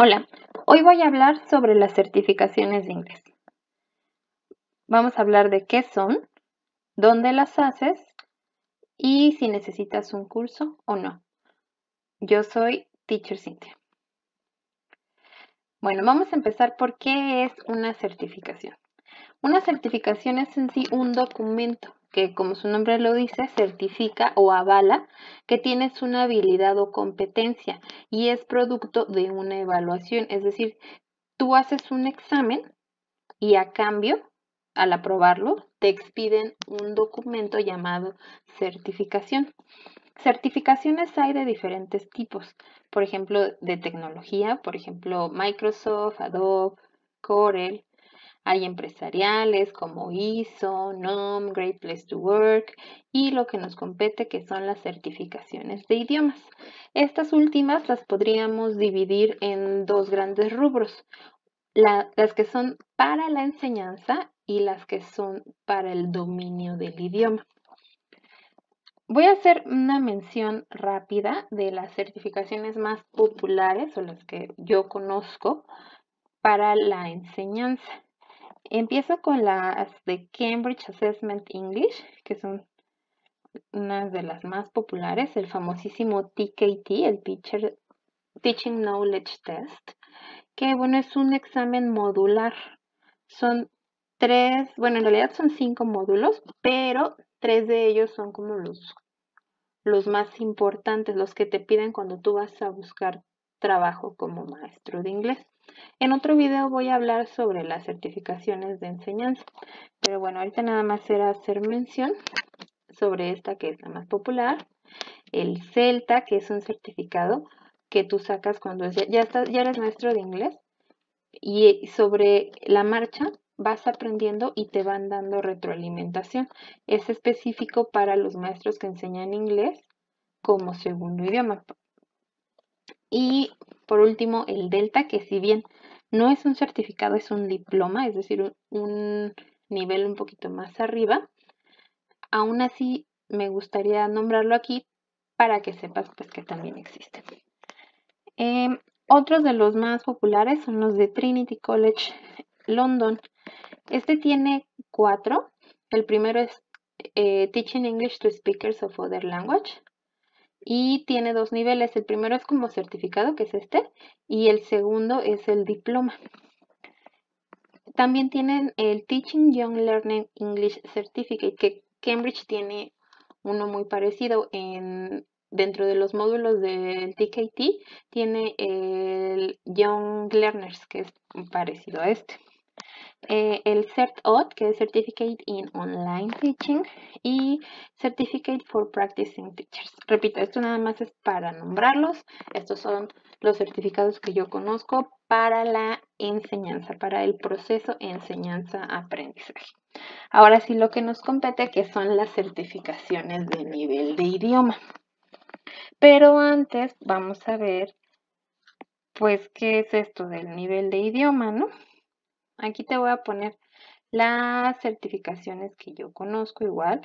Hola, hoy voy a hablar sobre las certificaciones de inglés. Vamos a hablar de qué son, dónde las haces y si necesitas un curso o no. Yo soy Teacher Cynthia. Bueno, vamos a empezar por qué es una certificación. Una certificación es en sí un documento que, como su nombre lo dice, certifica o avala que tienes una habilidad o competencia y es producto de una evaluación. Es decir, tú haces un examen y a cambio, al aprobarlo, te expiden un documento llamado certificación. Certificaciones hay de diferentes tipos, por ejemplo, de tecnología, por ejemplo, Microsoft, Adobe, Corel. Hay empresariales como ISO, NOM, Great Place to Work y lo que nos compete que son las certificaciones de idiomas. Estas últimas las podríamos dividir en dos grandes rubros, las que son para la enseñanza y las que son para el dominio del idioma. Voy a hacer una mención rápida de las certificaciones más populares o las que yo conozco para la enseñanza. Empiezo con las de Cambridge Assessment English, que son unas de las más populares, el famosísimo TKT, el Teaching Knowledge Test, que bueno, es un examen modular. Son tres, bueno, en realidad son 5 módulos, pero 3 de ellos son como los más importantes, los que te piden cuando tú vas a buscar trabajo como maestro de inglés. En otro video voy a hablar sobre las certificaciones de enseñanza, pero bueno, ahorita nada más era hacer mención sobre esta que es la más popular, el CELTA, que es un certificado que tú sacas cuando ya eres maestro de inglés y sobre la marcha vas aprendiendo y te van dando retroalimentación. Es específico para los maestros que enseñan inglés como segundo idioma. Y por último, el Delta, que si bien no es un certificado, es un diploma, es decir, un nivel un poquito más arriba, aún así me gustaría nombrarlo aquí para que sepas pues que también existe. Otros de los más populares son los de Trinity College London. Este tiene 4. El primero es Teaching English to Speakers of Other Language y tiene 2 niveles. El primero es como certificado, que es este, y el segundo es el diploma. También tienen el Teaching Young Learning English Certificate, que Cambridge tiene uno muy parecido. Dentro de los módulos del TKT tiene el Young Learners, que es parecido a este. El CERT-OT, que es Certificate in Online Teaching, y Certificate for Practicing Teachers. Repito, esto nada más es para nombrarlos. Estos son los certificados que yo conozco para la enseñanza, para el proceso enseñanza-aprendizaje. Ahora sí, lo que nos compete, que son las certificaciones de nivel de idioma. Pero antes vamos a ver, pues, qué es esto del nivel de idioma, ¿no? Aquí te voy a poner las certificaciones que yo conozco igual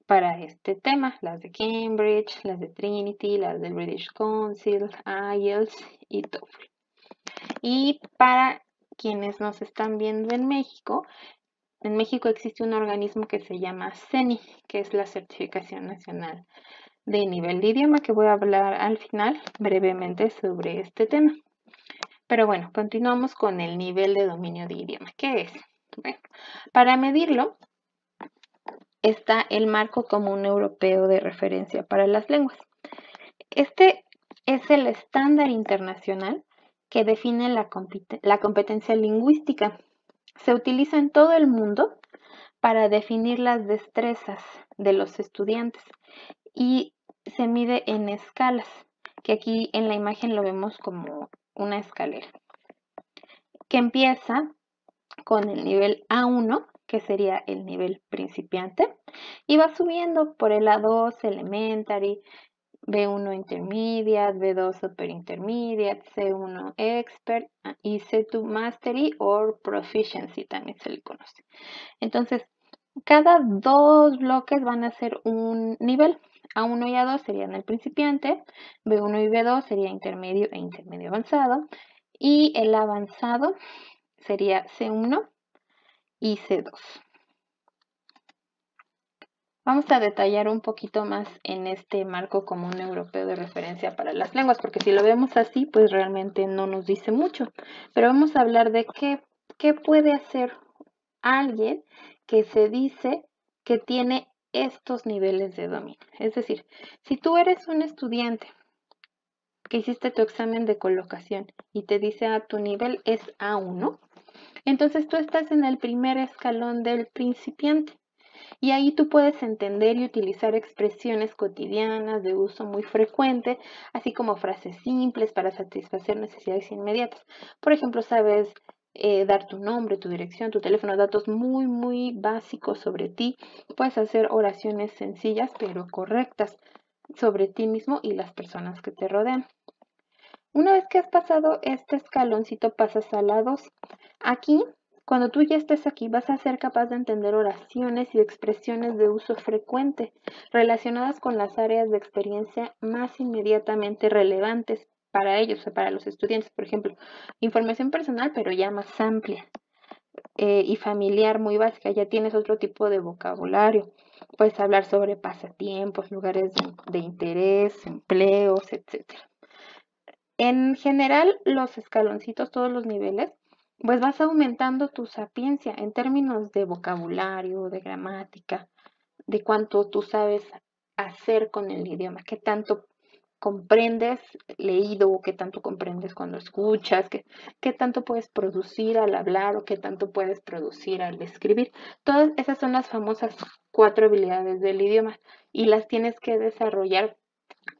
para este tema, las de Cambridge, las de Trinity, las del British Council, IELTS y TOEFL. Y para quienes nos están viendo en México existe un organismo que se llama CENI, que es la Certificación Nacional de Nivel de Idioma, que voy a hablar al final brevemente sobre este tema. Pero bueno, continuamos con el nivel de dominio de idioma. ¿Qué es? Bueno, para medirlo está el Marco Común Europeo de Referencia para las Lenguas. Este es el estándar internacional que define la competencia lingüística. Se utiliza en todo el mundo para definir las destrezas de los estudiantes y se mide en escalas, que aquí en la imagen lo vemos como una escalera, que empieza con el nivel A1, que sería el nivel principiante, y va subiendo por el A2 Elementary, B1 Intermediate, B2 Upper Intermediate, C1 Expert y C2 Mastery o Proficiency también se le conoce. Entonces, cada 2 bloques van a ser un nivel. A1 y A2 serían el principiante, B1 y B2 sería intermedio e intermedio avanzado, y el avanzado sería C1 y C2. Vamos a detallar un poquito más en este marco común europeo de referencia para las lenguas, porque si lo vemos así, pues realmente no nos dice mucho. Pero vamos a hablar de qué puede hacer alguien que se dice que tiene estos niveles de dominio. Es decir, si tú eres un estudiante que hiciste tu examen de colocación y te dice tu nivel es A1, entonces tú estás en el primer escalón del principiante. Y ahí tú puedes entender y utilizar expresiones cotidianas de uso muy frecuente, así como frases simples para satisfacer necesidades inmediatas. Por ejemplo, sabes dar tu nombre, tu dirección, tu teléfono, datos muy básicos sobre ti. Puedes hacer oraciones sencillas pero correctas sobre ti mismo y las personas que te rodean. Una vez que has pasado este escaloncito, pasas a la 2. Aquí, cuando tú ya estés aquí, vas a ser capaz de entender oraciones y expresiones de uso frecuente relacionadas con las áreas de experiencia más inmediatamente relevantes para ellos, o sea, para los estudiantes. Por ejemplo, información personal, pero ya más amplia y familiar, muy básica. Ya tienes otro tipo de vocabulario. Puedes hablar sobre pasatiempos, lugares de interés, empleos, etcétera. En general, los escaloncitos, todos los niveles, pues vas aumentando tu sapiencia en términos de vocabulario, de gramática, de cuánto tú sabes hacer con el idioma, qué tanto comprendes leído, qué tanto comprendes cuando escuchas, qué tanto puedes producir al hablar o qué tanto puedes producir al escribir. Todas esas son las famosas 4 habilidades del idioma y las tienes que desarrollar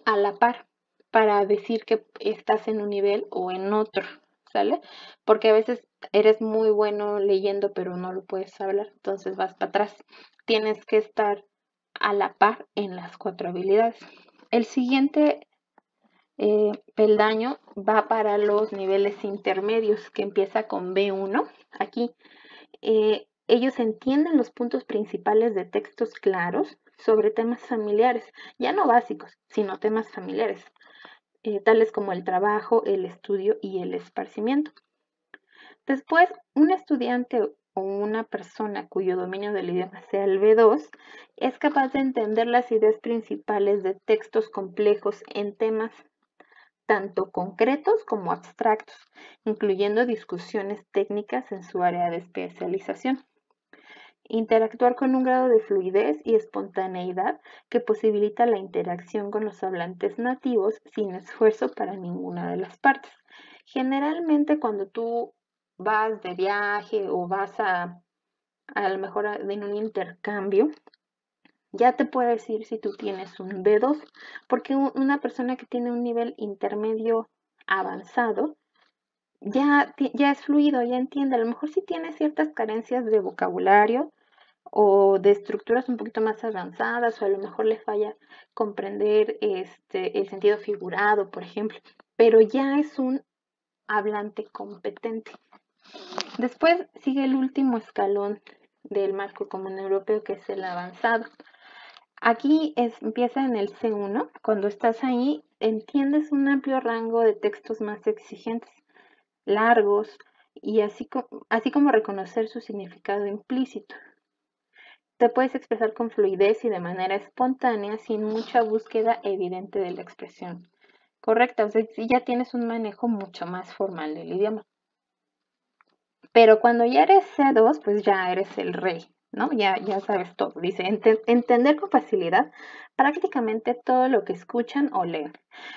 a la par para decir que estás en un nivel o en otro, ¿sale? Porque a veces eres muy bueno leyendo pero no lo puedes hablar, entonces vas para atrás. Tienes que estar a la par en las 4 habilidades. El siguiente peldaño va para los niveles intermedios, que empieza con B1. Aquí ellos entienden los puntos principales de textos claros sobre temas familiares, ya no básicos, sino temas familiares, tales como el trabajo, el estudio y el esparcimiento. Después, un estudiante o una persona cuyo dominio del idioma sea el B2 es capaz de entender las ideas principales de textos complejos en temas tanto concretos como abstractos, incluyendo discusiones técnicas en su área de especialización. Interactuar con un grado de fluidez y espontaneidad que posibilita la interacción con los hablantes nativos sin esfuerzo para ninguna de las partes. Generalmente cuando tú vas de viaje o vas a lo mejor en un intercambio, ya te puedo decir si tú tienes un B2, porque una persona que tiene un nivel intermedio avanzado ya es fluido, ya entiende. A lo mejor sí tiene ciertas carencias de vocabulario o de estructuras un poquito más avanzadas, o a lo mejor le falla comprender el sentido figurado, por ejemplo, pero ya es un hablante competente. Después sigue el último escalón del marco común europeo, que es el avanzado. Aquí empieza en el C1. Cuando estás ahí, entiendes un amplio rango de textos más exigentes, largos, y así como reconocer su significado implícito. Te puedes expresar con fluidez y de manera espontánea sin mucha búsqueda evidente de la expresión correcta. O sea, si ya tienes un manejo mucho más formal del idioma. Pero cuando ya eres C2, pues ya eres el rey, ¿no? Ya sabes todo. Dice, entender con facilidad prácticamente todo lo que escuchan o leen.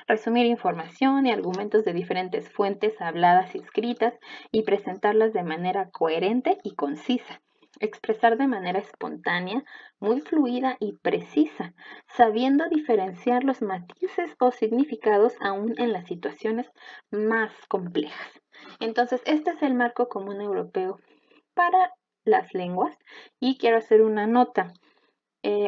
Resumir información y argumentos de diferentes fuentes habladas y escritas y presentarlas de manera coherente y concisa. Expresar de manera espontánea, muy fluida y precisa, sabiendo diferenciar los matices o significados aún en las situaciones más complejas. Entonces, este es el marco común europeo para las lenguas y quiero hacer una nota.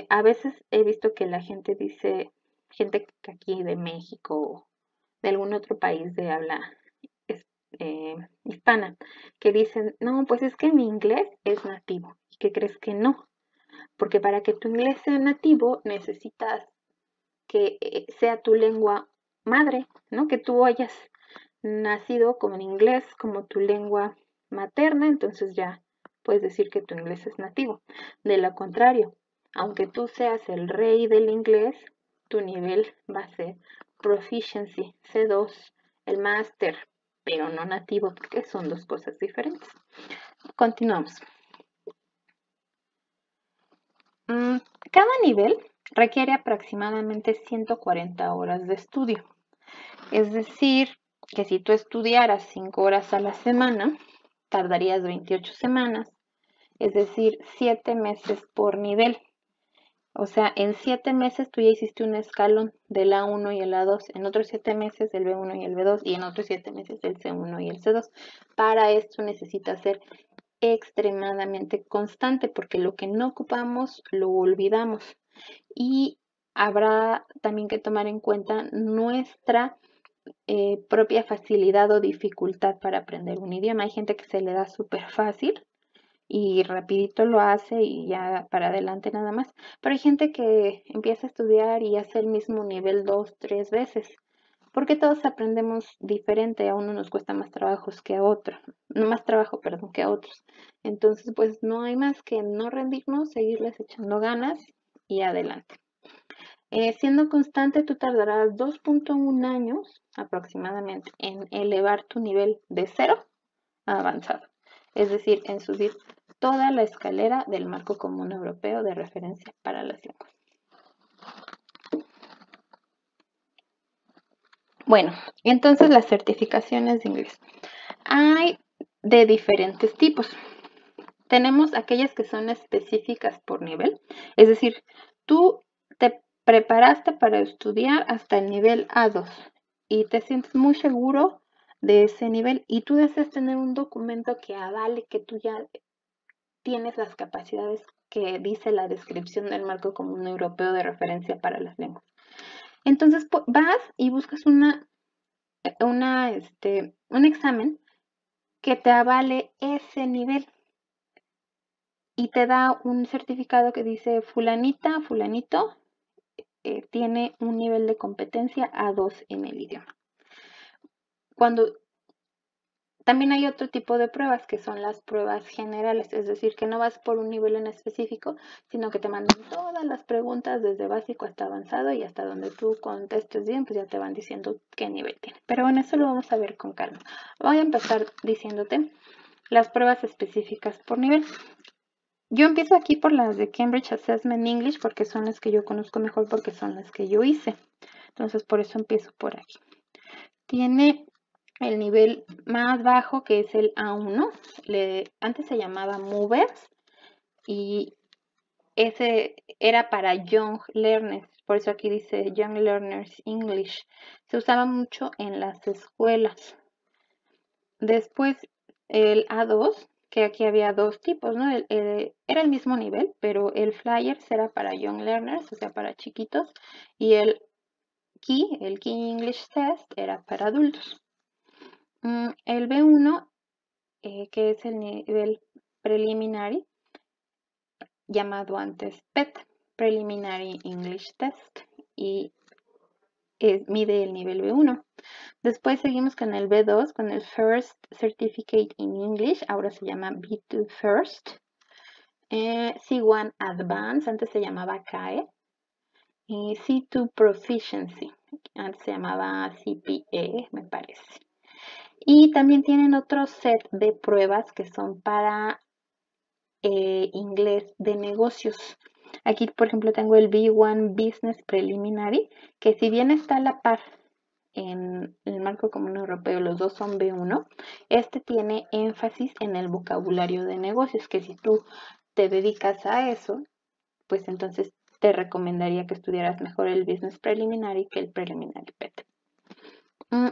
A veces he visto que la gente dice, gente que aquí de México, de algún otro país de habla hispana, que dicen, no, pues es que mi inglés es nativo. ¿Y qué crees que no? Porque para que tu inglés sea nativo necesitas que sea tu lengua madre, ¿no? Que tú hayas nacido como en inglés como tu lengua materna, entonces ya puedes decir que tu inglés es nativo. De lo contrario, aunque tú seas el rey del inglés, tu nivel va a ser Proficiency C2, el máster, pero no nativo porque son dos cosas diferentes. Continuamos. Cada nivel requiere aproximadamente 140 horas de estudio. Es decir, que si tú estudiaras 5 horas a la semana, tardarías 28 semanas, es decir, 7 meses por nivel. O sea, en 7 meses tú ya hiciste un escalón del A1 y el A2, en otros 7 meses el B1 y el B2 y en otros 7 meses el C1 y el C2. Para esto necesitas ser extremadamente constante porque lo que no ocupamos lo olvidamos. Y habrá también que tomar en cuenta nuestra propia facilidad o dificultad para aprender un idioma. Hay gente que se le da súper fácil y rapidito lo hace y ya para adelante nada más. Pero hay gente que empieza a estudiar y hace el mismo nivel 2, 3 veces. Porque todos aprendemos diferente, a uno nos cuesta más trabajos que a otro, no más trabajo, perdón, que a otros. Entonces, pues no hay más que no rendirnos, seguirles echando ganas y adelante. Siendo constante, tú tardarás 2.1 años aproximadamente en elevar tu nivel de 0 a avanzado, es decir, en subir toda la escalera del marco común europeo de referencia para las lenguas. Bueno, entonces las certificaciones de inglés. Hay de diferentes tipos. Tenemos aquellas que son específicas por nivel, es decir, tú te preparaste para estudiar hasta el nivel A2 y te sientes muy seguro de ese nivel y tú deseas tener un documento que avale que tú ya tienes las capacidades que dice la descripción del marco común europeo de referencia para las lenguas. Entonces vas y buscas un examen que te avale ese nivel y te da un certificado que dice fulanita, fulanito, tiene un nivel de competencia A2 en el idioma. También hay otro tipo de pruebas que son las pruebas generales, es decir, que no vas por un nivel en específico, sino que te mandan todas las preguntas desde básico hasta avanzado y hasta donde tú contestes bien, pues ya te van diciendo qué nivel tiene. Pero bueno, eso lo vamos a ver con calma. Voy a empezar diciéndote las pruebas específicas por nivel. Yo empiezo aquí por las de Cambridge Assessment English porque son las que yo conozco mejor porque son las que yo hice. Entonces, por eso empiezo por aquí. Tiene el nivel más bajo que es el A1. Antes se llamaba Movers y ese era para Young Learners. Por eso aquí dice Young Learners English. Se usaba mucho en las escuelas. Después el A2, que aquí había dos tipos, ¿no? Era el mismo nivel, pero el Flyers era para Young Learners, o sea, para chiquitos, y el Key English Test, era para adultos. El B1, que es el nivel preliminary, llamado antes PET, Preliminary English Test, y mide el nivel B1. Después seguimos con el B2, con el First Certificate in English, ahora se llama B2 First. C1 Advanced, antes se llamaba CAE. Y C2 Proficiency, antes se llamaba CPE, me parece. Y también tienen otro set de pruebas que son para inglés de negocios. Aquí, por ejemplo, tengo el B1 Business Preliminary, que si bien está a la par en el marco común europeo, los dos son B1, este tiene énfasis en el vocabulario de negocios, que si tú te dedicas a eso, pues entonces te recomendaría que estudiaras mejor el Business Preliminary que el Preliminary PET.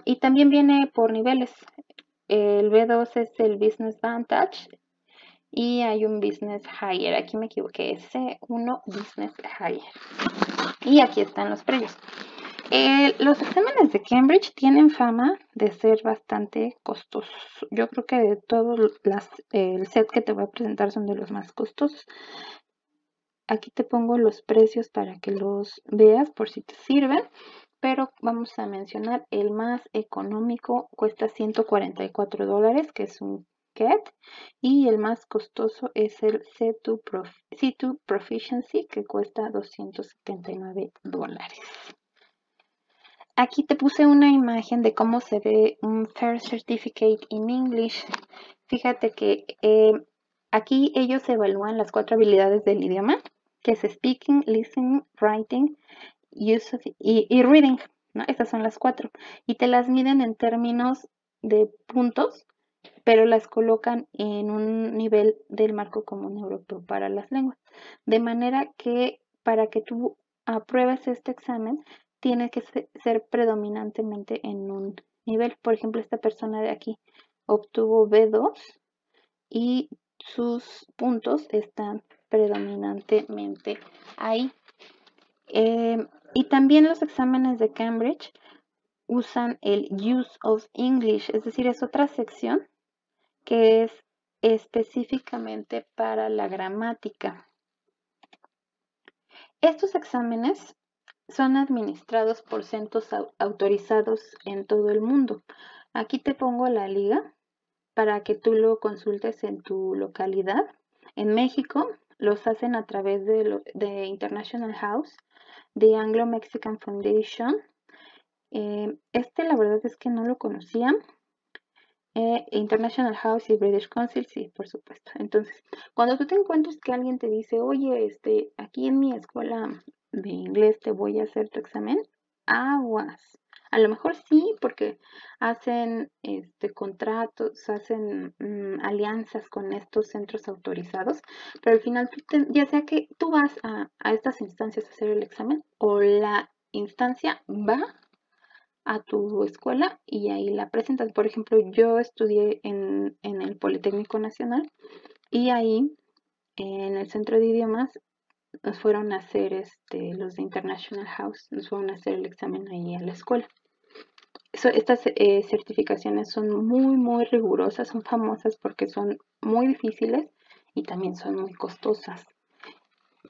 Y también viene por niveles. El B2 es el Business Vantage y hay un Business Higher. Aquí me equivoqué, es C1 Business Higher. Y aquí están los precios. Los exámenes de Cambridge tienen fama de ser bastante costosos. Yo creo que de todos el set que te voy a presentar son de los más costosos. Aquí te pongo los precios para que los veas por si te sirven. pero vamos a mencionar el más económico, cuesta $144, que es un CAT, y el más costoso es el C2 Proficiency, que cuesta $279. Aquí te puse una imagen de cómo se ve un First Certificate in English. Fíjate que aquí ellos evalúan las 4 habilidades del idioma, que es speaking, listening, writing, y reading, ¿no? Estas son las 4. Y te las miden en términos de puntos, pero las colocan en un nivel del marco común europeo para las lenguas. De manera que para que tú apruebes este examen, tiene que ser predominantemente en un nivel. Por ejemplo, esta persona de aquí obtuvo B2 y sus puntos están predominantemente ahí. Y también los exámenes de Cambridge usan el Use of English, es decir, es otra sección que es específicamente para la gramática. Estos exámenes son administrados por centros autorizados en todo el mundo. Aquí te pongo la liga para que tú lo consultes en tu localidad. En México los hacen a través de International House, de Anglo-Mexican Foundation. La verdad es que no lo conocía. International House y British Council, sí, por supuesto. Entonces, cuando tú te encuentres que alguien te dice, oye, aquí en mi escuela de inglés te voy a hacer tu examen, aguas. A lo mejor sí, porque hacen contratos, hacen alianzas con estos centros autorizados, pero al final, ya sea que tú vas a estas instancias a hacer el examen o la instancia va a tu escuela y ahí la presentas. Por ejemplo, yo estudié en el Politécnico Nacional y ahí en el centro de idiomas nos fueron a hacer los de International House, nos fueron a hacer el examen ahí a la escuela. Estas certificaciones son muy rigurosas, son famosas porque son muy difíciles y también son muy costosas.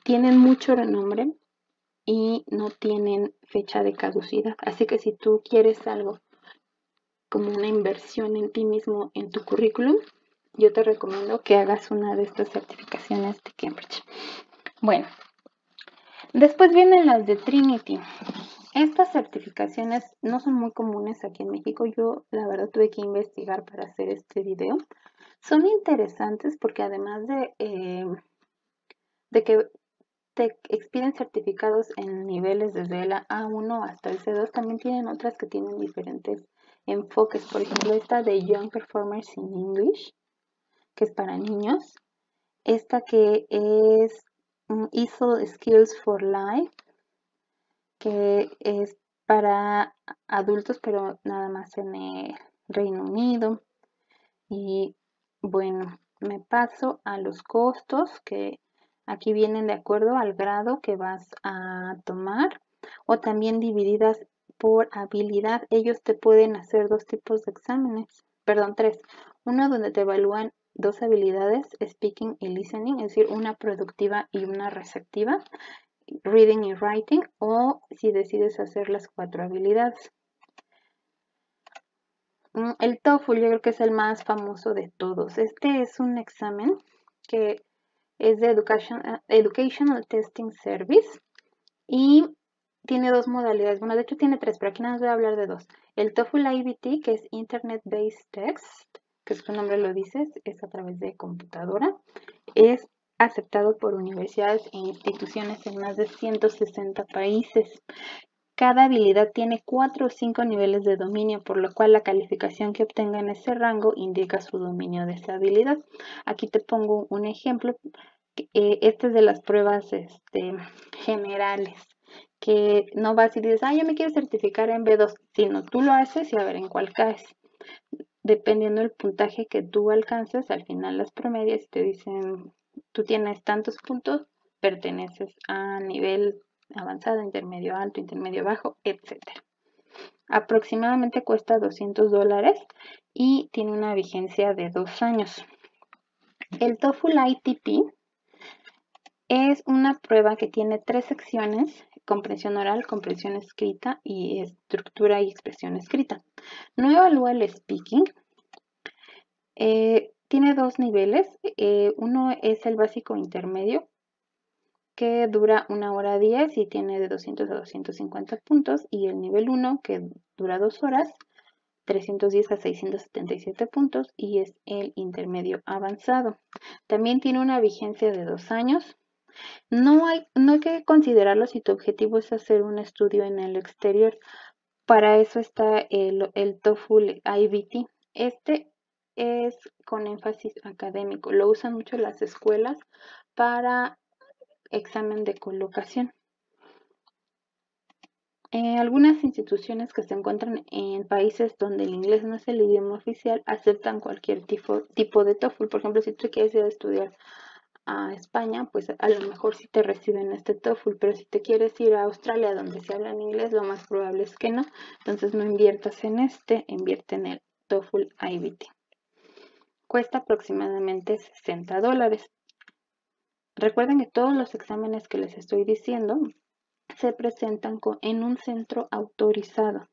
Tienen mucho renombre y no tienen fecha de caducidad. Así que si tú quieres algo como una inversión en ti mismo, en tu currículum, yo te recomiendo que hagas una de estas certificaciones de Cambridge. Bueno, después vienen las de Trinity. Estas certificaciones no son muy comunes aquí en México. Yo, la verdad, tuve que investigar para hacer este video. Son interesantes porque además de que te expiden certificados en niveles desde el A1 hasta el C2, también tienen otras que tienen diferentes enfoques. Por ejemplo, esta de Young Performers in English, que es para niños. Esta que es ESOL Skills for Life, que es para adultos, pero nada más en el Reino Unido. Y bueno, me paso a los costos, que aquí vienen de acuerdo al grado que vas a tomar, o también divididas por habilidad. Ellos te pueden hacer 2 tipos de exámenes, perdón, 3. Uno donde te evalúan 2 habilidades, speaking y listening, es decir, una productiva y una receptiva, reading y writing, o si decides hacer las 4 habilidades. El TOEFL yo creo que es el más famoso de todos. Este es un examen que es de Educational Testing Service y tiene 2 modalidades. Bueno, de hecho tiene 3, pero aquí nada más voy a hablar de 2. El TOEFL IBT, que es Internet Based Test, que su nombre lo dice, es a través de computadora. Es aceptado por universidades e instituciones en más de 160 países. Cada habilidad tiene 4 o 5 niveles de dominio, por lo cual la calificación que obtenga en ese rango indica su dominio de esa habilidad. Aquí te pongo un ejemplo. Este es de las pruebas generales, que no vas y dices, yo me quiero certificar en B2, sino tú lo haces y a ver en cuál caes. Dependiendo del puntaje que tú alcances, al final las promedias te dicen, tú tienes tantos puntos, perteneces a nivel avanzado, intermedio alto, intermedio bajo, etc. Aproximadamente cuesta $200 y tiene una vigencia de 2 años. El TOEFL ITP es una prueba que tiene 3 secciones comprensión oral, comprensión escrita y estructura y expresión escrita. No evalúa el speaking. Tiene dos niveles. Uno es el básico intermedio, que dura 1 hora 10 y tiene de 200 a 250 puntos. Y el nivel 1, que dura 2 horas, 310 a 677 puntos, y es el intermedio avanzado. También tiene una vigencia de 2 años. No hay que considerarlo si tu objetivo es hacer un estudio en el exterior. Para eso está el TOEFL IBT. Este es con énfasis académico. Lo usan mucho las escuelas para examen de colocación. Algunas instituciones que se encuentran en países donde el inglés no es el idioma oficial aceptan cualquier tipo de TOEFL. Por ejemplo, si tú quieres ir a estudiar a España, pues a lo mejor sí te reciben este TOEFL, pero si te quieres ir a Australia donde se habla en inglés, lo más probable es que no. Entonces no inviertas en invierte en el TOEFL IBT. Cuesta aproximadamente $60. Recuerden que todos los exámenes que les estoy diciendo se presentan en un centro autorizado.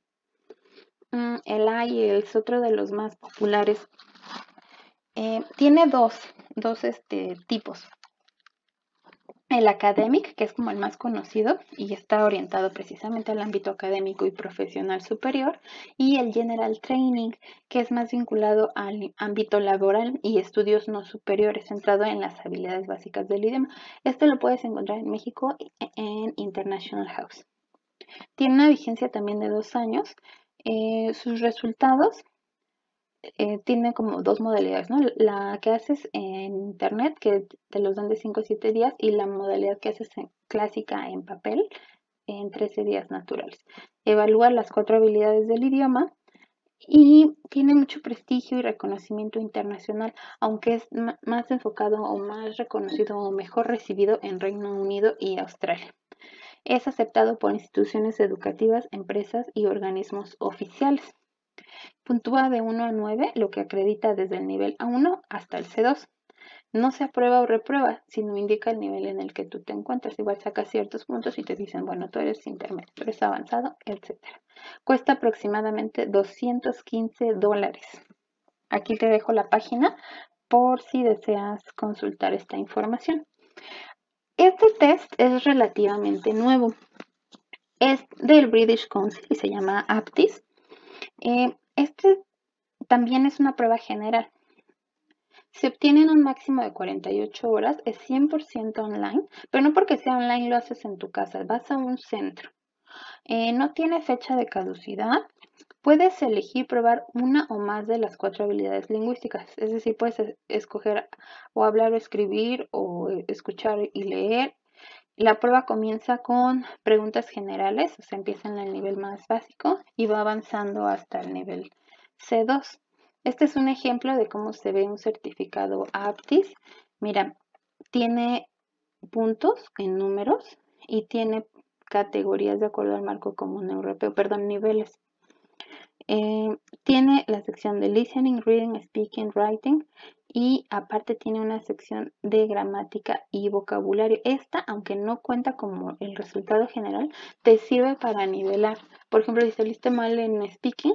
El IELTS es otro de los más populares. Tiene dos tipos. El academic, que es como el más conocido y está orientado precisamente al ámbito académico y profesional superior, y el general training, que es más vinculado al ámbito laboral y estudios no superiores, centrado en las habilidades básicas del idioma. Este lo puedes encontrar en México en International House. Tiene una vigencia también de 2 años. Sus resultados tiene como dos modalidades, ¿no? La que haces en internet, que te los dan de 5 a 7 días, y la modalidad que haces clásica en papel, en 13 días naturales. Evalúa las 4 habilidades del idioma y tiene mucho prestigio y reconocimiento internacional, aunque es más enfocado o más reconocido o mejor recibido en Reino Unido y Australia. Es aceptado por instituciones educativas, empresas y organismos oficiales. Puntúa de 1 a 9, lo que acredita desde el nivel A1 hasta el C2. No se aprueba o reprueba, sino indica el nivel en el que tú te encuentras. Igual sacas ciertos puntos y te dicen, bueno, tú eres intermedio, tú eres avanzado, etc. Cuesta aproximadamente $215. Aquí te dejo la página por si deseas consultar esta información. Este test es relativamente nuevo. Es del British Council y se llama APTIS. Este también es una prueba general. Se obtiene en un máximo de 48 horas, es 100% online, pero no porque sea online lo haces en tu casa, vas a un centro. No tiene fecha de caducidad. Puedes elegir probar una o más de las 4 habilidades lingüísticas, es decir, puedes escoger o hablar o escribir o escuchar y leer. La prueba comienza con preguntas generales, o sea, empieza en el nivel más básico y va avanzando hasta el nivel C2. Este es un ejemplo de cómo se ve un certificado APTIS. Mira, tiene puntos en números y tiene categorías de acuerdo al marco común europeo, niveles. Tiene la sección de listening, reading, speaking, writing, y aparte tiene una sección de gramática y vocabulario. Esta, aunque no cuenta como el resultado general, te sirve para nivelar. Por ejemplo, si saliste mal en speaking,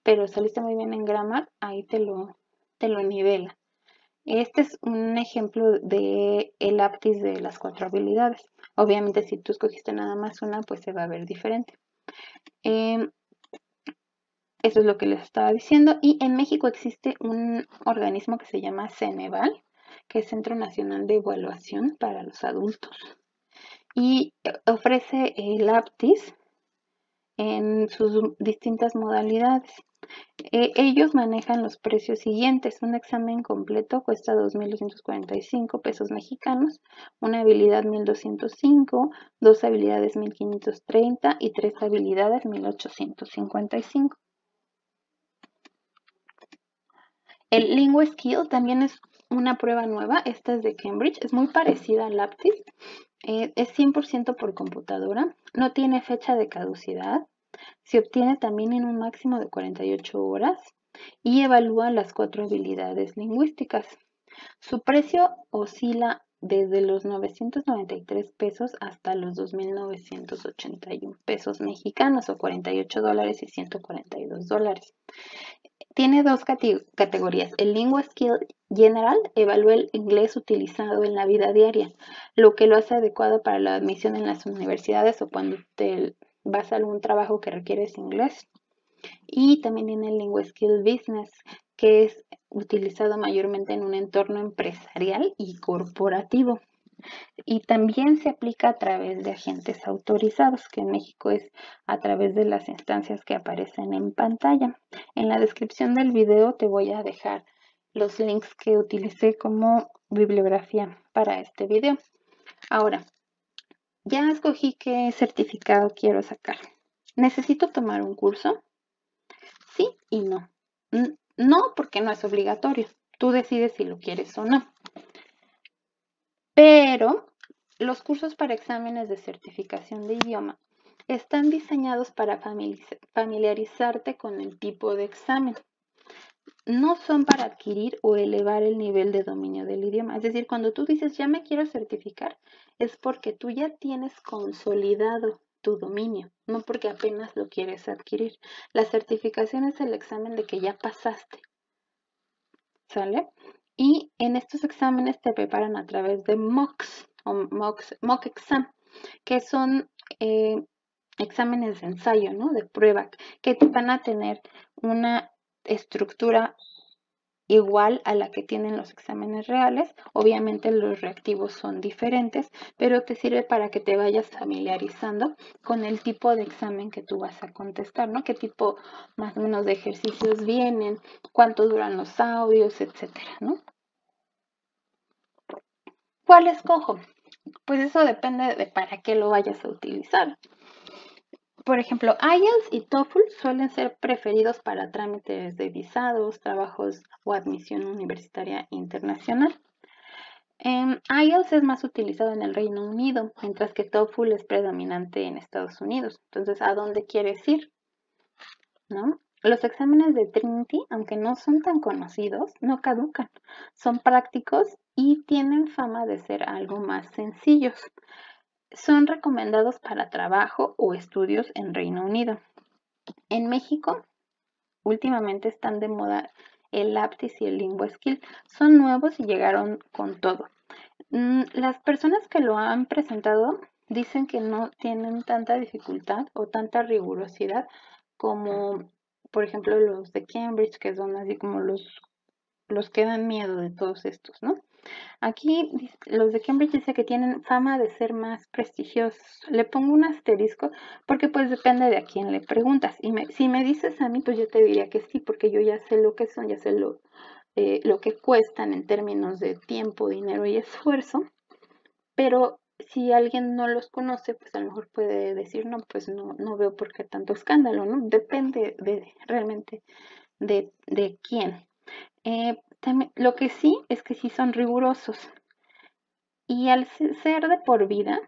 pero saliste muy bien en grammar, ahí te lo nivela. Este es un ejemplo de el APTIS de las 4 habilidades. Obviamente, si tú escogiste nada más una, pues se va a ver diferente. Eso es lo que les estaba diciendo. Y en México existe un organismo que se llama Ceneval, que es Centro Nacional de Evaluación para los Adultos. Y ofrece el APTIS en sus distintas modalidades. Ellos manejan los precios siguientes. Un examen completo cuesta 2.245 pesos mexicanos, una habilidad 1.205, 2 habilidades 1.530 y 3 habilidades 1.855. El LinguaSkill también es una prueba nueva. Esta es de Cambridge. Es muy parecida al APTIS. Es 100% por computadora. No tiene fecha de caducidad. Se obtiene también en un máximo de 48 horas y evalúa las 4 habilidades lingüísticas. Su precio oscila desde los 993 pesos hasta los 2.981 pesos mexicanos o $48 y $142. Tiene dos categorías. El Lingua Skill General evalúa el inglés utilizado en la vida diaria, lo que lo hace adecuado para la admisión en las universidades o cuando te vas a algún trabajo que requieres inglés. Y también tiene el Lingua Skill Business, que es utilizado mayormente en un entorno empresarial y corporativo. Y también se aplica a través de agentes autorizados, que en México es a través de las instancias que aparecen en pantalla. En la descripción del video te voy a dejar los links que utilicé como bibliografía para este video. Ahora, ya escogí qué certificado quiero sacar. ¿Necesito tomar un curso? Sí y no. No, porque no es obligatorio. Tú decides si lo quieres o no. Pero los cursos para exámenes de certificación de idioma están diseñados para familiarizarte con el tipo de examen. No son para adquirir o elevar el nivel de dominio del idioma. Es decir, cuando tú dices ya me quiero certificar, es porque tú ya tienes consolidado tu dominio, no porque apenas lo quieres adquirir. La certificación es el examen de que ya pasaste, ¿sale? Y en estos exámenes te preparan a través de mocks o mock exam, que son exámenes de ensayo, ¿no? De prueba, que van a tener una estructura igual a la que tienen los exámenes reales. Obviamente los reactivos son diferentes, pero te sirve para que te vayas familiarizando con el tipo de examen que tú vas a contestar, ¿no? Qué tipo más o menos de ejercicios vienen, cuánto duran los audios, etcétera, ¿no? ¿Cuál escojo? Pues eso depende de para qué lo vayas a utilizar. Por ejemplo, IELTS y TOEFL suelen ser preferidos para trámites de visados, trabajos o admisión universitaria internacional. IELTS es más utilizado en el Reino Unido, mientras que TOEFL es predominante en Estados Unidos. Entonces, ¿a dónde quieres ir? ¿No? Los exámenes de Trinity, aunque no son tan conocidos, no caducan. Son prácticos y tienen fama de ser algo más sencillos. Son recomendados para trabajo o estudios en Reino Unido. En México, últimamente están de moda el Aptis y el Lingua Skill. Son nuevos y llegaron con todo. Las personas que lo han presentado dicen que no tienen tanta dificultad o tanta rigurosidad como, por ejemplo, los de Cambridge, que son así como los que dan miedo de todos estos, ¿no? Aquí los de Cambridge dice que tienen fama de ser más prestigiosos. Le pongo un asterisco porque pues depende de a quién le preguntas. Y si me dices a mí, pues yo te diría que sí, porque yo ya sé lo que son, ya sé lo que cuestan en términos de tiempo, dinero y esfuerzo. Pero si alguien no los conoce, pues a lo mejor puede decir, no, pues no veo por qué tanto escándalo, ¿no? Depende realmente de quién. También, lo que sí es que sí son rigurosos. Y al ser de por vida,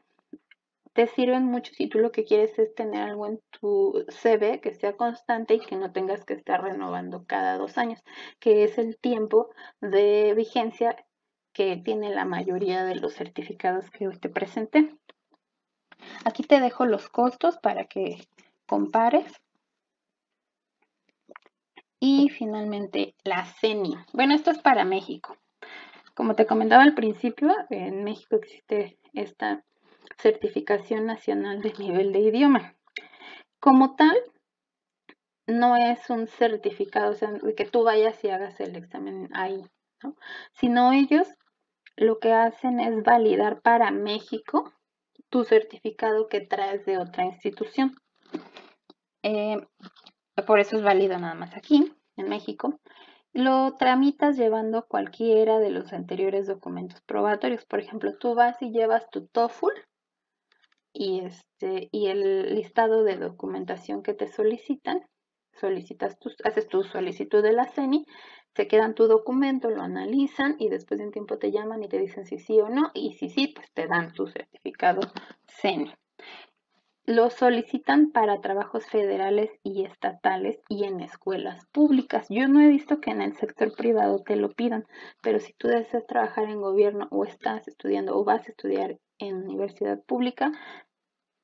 te sirven mucho si tú lo que quieres es tener algo en tu CV que sea constante y que no tengas que estar renovando cada 2 años, que es el tiempo de vigencia que tiene la mayoría de los certificados que hoy te presenté. Aquí te dejo los costos para que compares. Y finalmente la CENI. Bueno, esto es para México. Como te comentaba al principio, en México existe esta certificación nacional de nivel de idioma. Como tal, no es un certificado, o sea, de que tú vayas y hagas el examen ahí, ¿no? Sino ellos lo que hacen es validar para México tu certificado que traes de otra institución. Por eso es válido nada más aquí, en México. Lo tramitas llevando cualquiera de los anteriores documentos probatorios. Por ejemplo, tú vas y llevas tu TOEFL y el listado de documentación que te solicitan. Haces tu solicitud de la CENI, se quedan tu documento, lo analizan y después de un tiempo te llaman y te dicen si sí o no. Y si sí, pues te dan tu certificado CENI. lo solicitan para trabajos federales y estatales y en escuelas públicas. Yo no he visto que en el sector privado te lo pidan, pero si tú deseas trabajar en gobierno o estás estudiando o vas a estudiar en universidad pública,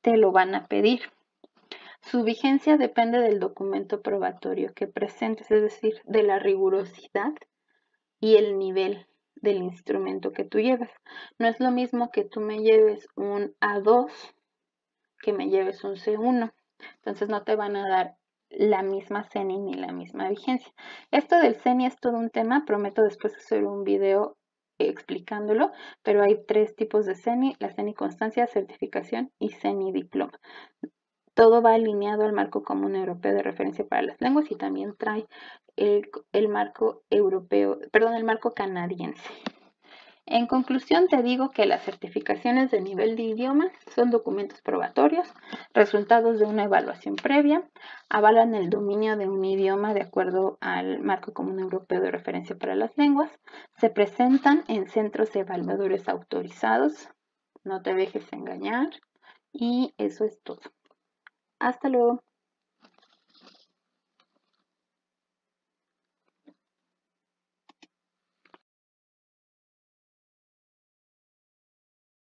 te lo van a pedir. Su vigencia depende del documento probatorio que presentes, es decir, de la rigurosidad y el nivel del instrumento que tú lleves. No es lo mismo que tú me lleves un A2 que me lleves un C1. Entonces no te van a dar la misma CENI ni la misma vigencia. Esto del CENI es todo un tema, prometo después hacer un video explicándolo, pero hay 3 tipos de CENI, la CENI constancia, certificación y CENI diploma. Todo va alineado al marco común europeo de referencia para las lenguas y también trae el marco europeo, perdón, el marco canadiense. En conclusión, te digo que las certificaciones de nivel de idioma son documentos probatorios, resultados de una evaluación previa, avalan el dominio de un idioma de acuerdo al marco común europeo de referencia para las lenguas, se presentan en centros evaluadores autorizados, no te dejes engañar y eso es todo. Hasta luego.